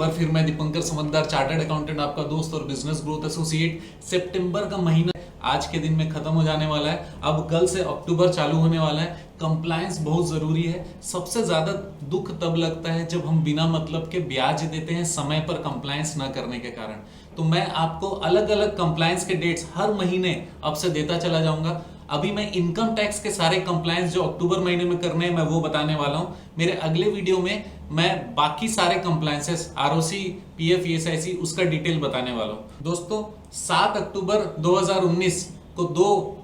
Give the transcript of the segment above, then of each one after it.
बार फिर मैं Dipankar Samaddar, chartered accountant, आपका दोस्त और बिजनेस ग्रोथ एसोसिएट। सितंबर का महीना आज के दिन में खत्म हो जाने वाला है। अब कल से अक्टूबर चालू होने वाला है। कंप्लायंस बहुत जरूरी है। सबसे ज्यादा दुख तब लगता है जब हम बिना मतलब के ब्याज देते हैं समय पर कंप्लायंस न करने के कारण। तो मैं आपको अलग अलग कंप्लायंस के डेट्स हर महीने अब से देता चला जाऊंगा। अभी मैं इनकम टैक्स के सारे कंप्लायंस जो अक्टूबर महीने में करने हैं मैं वो बताने वाला हूं। मेरे अगले वीडियो में मैं बाकी सारे कंप्लायंसेस आरओसी, पीएफ, ईएसआईसी उसका डिटेल बताने वाला हूं। दोस्तों 7 अक्टूबर 2019 को दो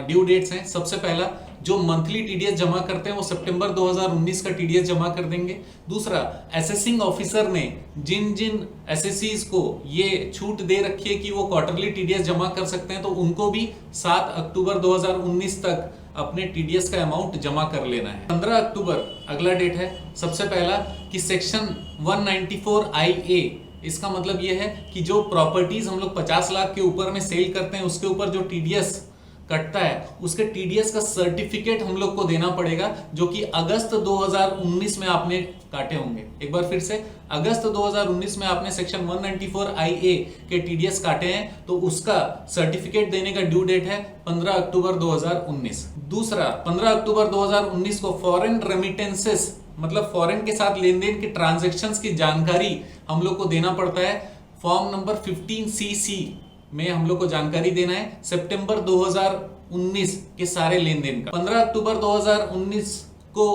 ड्यू डेट्स हैं। सबसे पहला, जो मंथली टीडीएस जमा करते हैं वो सितंबर 2019 का टीडीएस जमा कर देंगे। दूसरा, असेसिंग ऑफिसर ने जिन जिन एसएससीज को ये छूट दे रखी है कि वो क्वार्टरली टीडीएस जमा कर सकते हैं, तो उनको भी 7 अक्टूबर 2019 तक अपने टीडीएस का अमाउंट जमा कर लेना है। 15 अक्टूबर अगला डेट है। सबसे पहला कि सेक्शन 194IA, इसका मतलब ये है कि जो प्रॉपर्टीज हम लोग 50 लाख के ऊपर में सेल करते हैं उसके ऊपर जो टीडीएस कटता है उसके टीडीएस का सर्टिफिकेट हम लोग को देना पड़ेगा, जो कि अगस्त 2019 में आपने काटे होंगे। एक बार फिर से, अगस्त 2019 में आपने सेक्शन 194IA के टीडीएस काटे हैं तो उसका सर्टिफिकेट देने का ड्यू डेट है 15 अक्टूबर 2019। दूसरा, 15 अक्टूबर 2019 को फॉरेन रेमिटेंसेस मतलब फॉरेन के साथ लेन देन के ट्रांजेक्शन्स की जानकारी हम लोग को देना पड़ता है। फॉर्म नंबर 15CC में हम लोग को जानकारी देना है सितंबर 2019 के सारे लेन देन का। 15 अक्टूबर 2019 को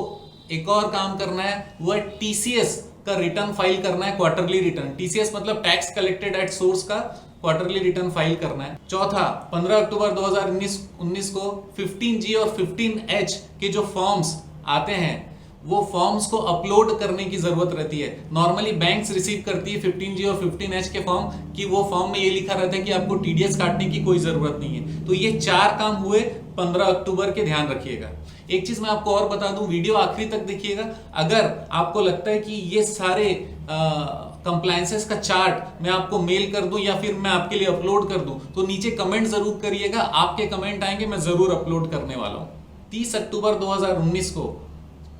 एक और काम करना है, वो है टीसीएस का रिटर्न फाइल करना है, क्वार्टरली रिटर्न। टीसीएस मतलब टैक्स कलेक्टेड एट सोर्स का क्वार्टरली रिटर्न फाइल करना है। चौथा, 15 अक्टूबर 2019 को 15G और 15H के जो फॉर्म्स आते हैं वो फॉर्म्स को अपलोड करने की जरूरत रहती है। नॉर्मली बैंक्स रिसीव करती है 15G और 15H के फॉर्म कि वो फॉर्म में ये लिखा रहता है कि आपको टीडीएस काटने की कोई जरूरत नहीं है। तो ये 4 काम हुए 15 अक्टूबर के, ध्यान रखिएगा। एक चीज मैं आपको और बता दूं, वीडियो आखिरी तक देखिएगा। अगर आपको लगता है कि ये सारे कंप्लायंसेस का चार्ट मैं आपको मेल कर दूं या फिर मैं आपके लिए अपलोड कर दूं तो नीचे कमेंट जरूर करिएगा। आपके कमेंट आएंगे, मैं जरूर अपलोड करने वाला हूं। 30 अक्टूबर 2019 को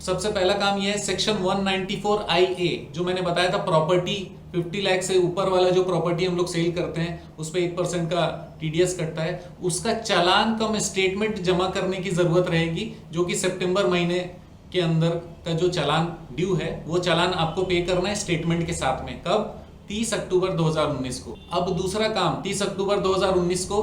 सबसे पहला काम यह है, सेक्शन 194IA जो मैंने बताया था, प्रॉपर्टी 50 लाख से ऊपर वाला जो प्रॉपर्टी हम लोग सेल करते हैं उस पर 1% का टीडीएस कटता है, उसका चालान कम स्टेटमेंट जमा करने की जरूरत रहेगी, जो कि सितंबर महीने के अंदर का जो चालान ड्यू है वो चालान आपको पे करना है स्टेटमेंट के साथ में। कब? 30 अक्टूबर 2019 को। अब दूसरा काम, 30 अक्टूबर 2019 को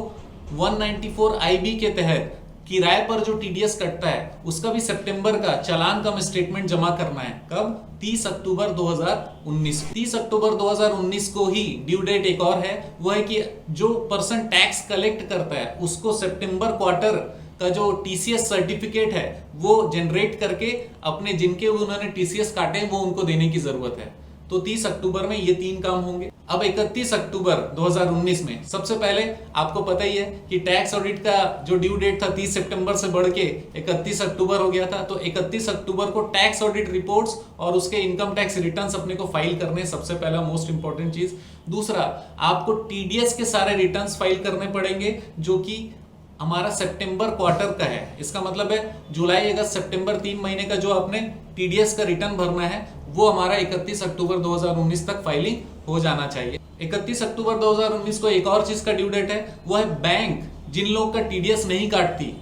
194IB के तहत किराए पर जो टीडीएस कटता है उसका भी सितंबर का चालान कम स्टेटमेंट जमा करना है। कब? 30 अक्टूबर 2019। 30 अक्टूबर 2019 को ही ड्यू डेट एक और है, वो है कि जो पर्सन टैक्स कलेक्ट करता है उसको सितंबर क्वार्टर का जो टीसीएस सर्टिफिकेट है वो जनरेट करके अपने जिनके उन्होंने टीसीएस काटे वो उनको देने की जरूरत है। तो 30 अक्टूबर में ये 3 काम होंगे। अब 31 अक्टूबर 2019 में सबसे पहले आपको पता ही है कि टैक्स ऑडिट का जो ड्यू डेट था 30 सितंबर से बढ़ के 31 अक्टूबर हो गया था। तो 31 अक्टूबर को टैक्स ऑडिट रिपोर्ट्स और उसके इनकम टैक्स रिटर्न्स अपने को फाइल करने, सबसे पहला मोस्ट इंपॉर्टेंट चीज। दूसरा, आपको टीडीएस के सारे रिटर्न्स फाइल करने पड़ेंगे जो कि हमारा सितंबर क्वार्टर का है। इसका मतलब है जुलाई, अगस्त, सितंबर 3 महीने का जो आपने टीडीएस का रिटर्न भरना है वो हमारा 31 अक्टूबर 2019 तक फाइलिंग हो जाना चाहिए। 31 अक्टूबर 2019 को एक और चीज का ड्यू डेट है, वो है बैंक जिन लोगों का टीडीएस नहीं काटती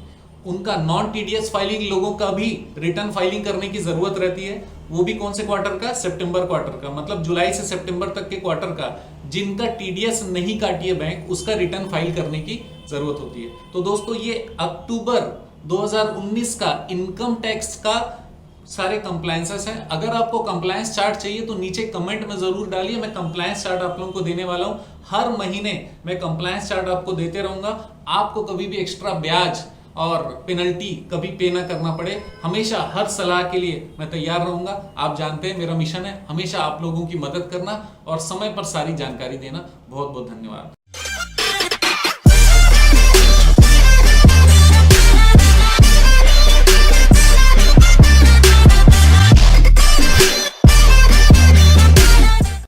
उनका नॉन टीडीएस फाइलिंग लोगों का भी रिटर्न फाइलिंग करने की जरूरत रहती है। वो भी कौन से क्वार्टर का? सितंबर क्वार्टर का, मतलब जुलाई से सितंबर तक के क्वार्टर का जिनका टीडीएस नहीं काटी है बैंक, उसका रिटर्न फाइल करने की जरूरत होती है। तो दोस्तों ये अक्टूबर 2019 का इनकम टैक्स का सारे कंप्लायंसेस हैं। अगर आपको कंप्लायंस चार्ट चाहिए तो नीचे कमेंट में जरूर डालिए, मैं कंप्लायंस चार्ट आप लोगों को देने वाला हूं। हर महीने मैं कंप्लायंस चार्ट आपको देते रहूंगा। आपको कभी भी एक्स्ट्रा ब्याज और पेनल्टी कभी पे ना करना पड़े, हमेशा हर सलाह के लिए मैं तैयार रहूंगा। आप जानते हैं मेरा मिशन है हमेशा आप लोगों की मदद करना और समय पर सारी जानकारी देना। बहुत बहुत धन्यवाद।